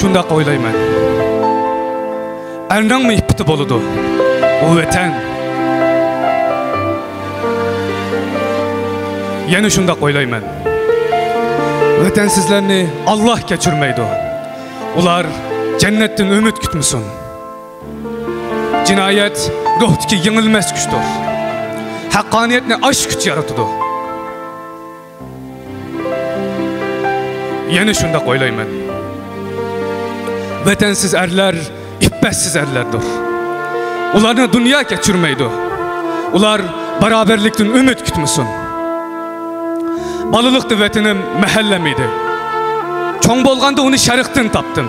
şunda oylayman. Erning mi ipti boludu? O vatan. Yeni şunda oylayman. Vatansizlarni Allah keçirmeydi. Ular cennetten ümit kütmüsün. Cinayet ruhtaki yengilmez güçtür. Hakkaniyetine aşk güç yaratıdı. Yeni şunda oylayman. Vatansiz erler, iffetsiz erlerdir. Ularını dünya geçirmeydi. Ular beraberlikten ümit kütmüsün. Balılıktı vatinim mahallemiydi. Çoğun bolganda onu şarıktan taptım.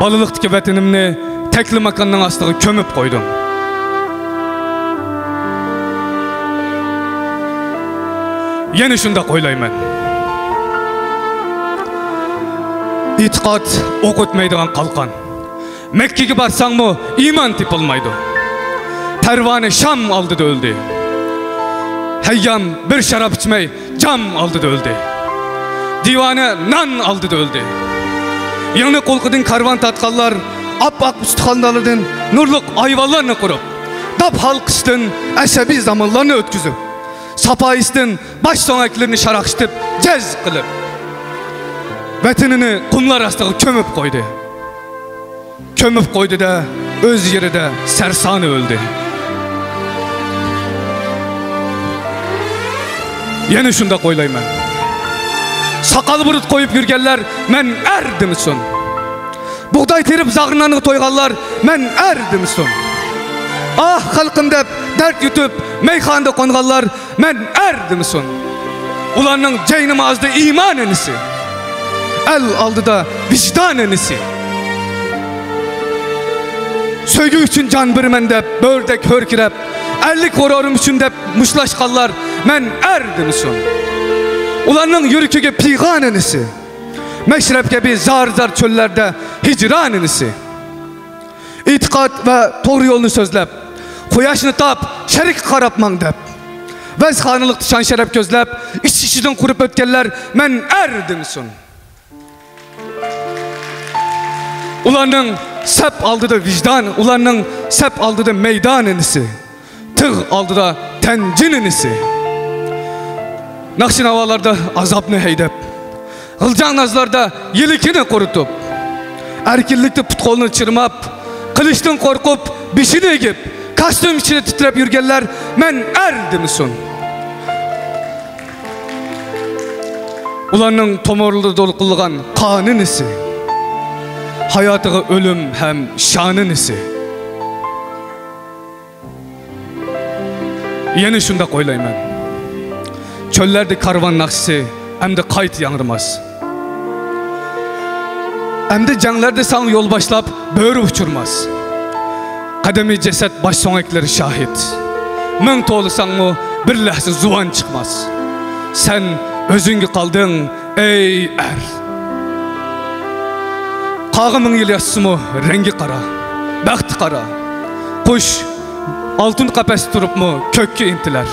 Balılıktaki vatinimni tekli makanın astığı kömüp koydum. Yeni şunda oylayman. İtiqat okutmaydigan kalkan. Mekke'ye barsan mı iman tipilmaydı. Pervane Şam aldı da öldü. Heyyam bir şarap içmey cam aldı da öldü. Divane nan aldı da öldü. Yanı kolkudun karvan tatkallar ap-ak üstükandalıdın nurluk ayvallarını kurup dap halkıştın esebi zamanlarını ötküzüp sapayistın baş sonaklarını şarakştıp cez kılıp vatanını kumlar astığı kömüp koydu. Kömüp koydu da öz yeri de sersanı öldü. Yeni şunda oylayman. Sakal burut koyup yürgenler men erdimsin. Buğday terip zağırnanı toygallar men erdimsin. Ah halkım dep dert yutup meyhanda kongallar men erdimsin. Ulanın ceynimi azdı iman enisi. El aldı da vicdan enisi. Söygü için can birmen dep bördek hörkirep 50 kororum için dep muşlaşkallar men erdimsin. Ulanın yürüküge pigan enisi. Meşrep gibi zar zar çöllerde hicran enisi. İtikat ve doğru yolunu sözlep koyaşını tap şerik karapman dep vezhanılık şan şerep gözlep iç içiden kurup ötkenler men erdimsin. Ulanın sep aldı da vicdan, ulanın sep aldı da meydan enisi. Tığ aldı da tencin enisi. Nakşin havalarda azapını heydep Gılcan nazlarda yelikini korutup erkillikte putkolunu çırmap kılıçtan korkup bişini egip kastım içine titrep yürgenler men erdimsin. Ulanın tomorulu dolkulluğun kanın isi. Hayatığı ölüm hem şanın isi. Yeni şunda oylayman. Çöllerde karvan nakşisi hem de kayıt yanırmaz. Hem de canlarda sana yol başlap böğrü uçurmaz. Kademi ceset baş sonekleri şahit. Mün toğlusan mı bir lahza zuvan çıkmaz. Sen özünge kaldın ey er. Kağımın yıl mı rengi kara, baktı kara. Kuş altın kafes turup mu kökke intiler.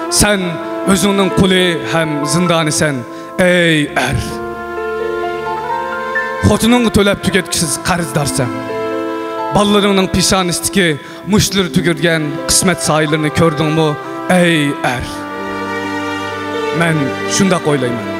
Sen özünün kuli hem zindanı sen ey er. Xotunun tölep tüketkisiz karızdarsan. Ballarının pişanistiki muşları tükürgen kısmet sahillerini kördün mü ey er. Men şunda oylayman.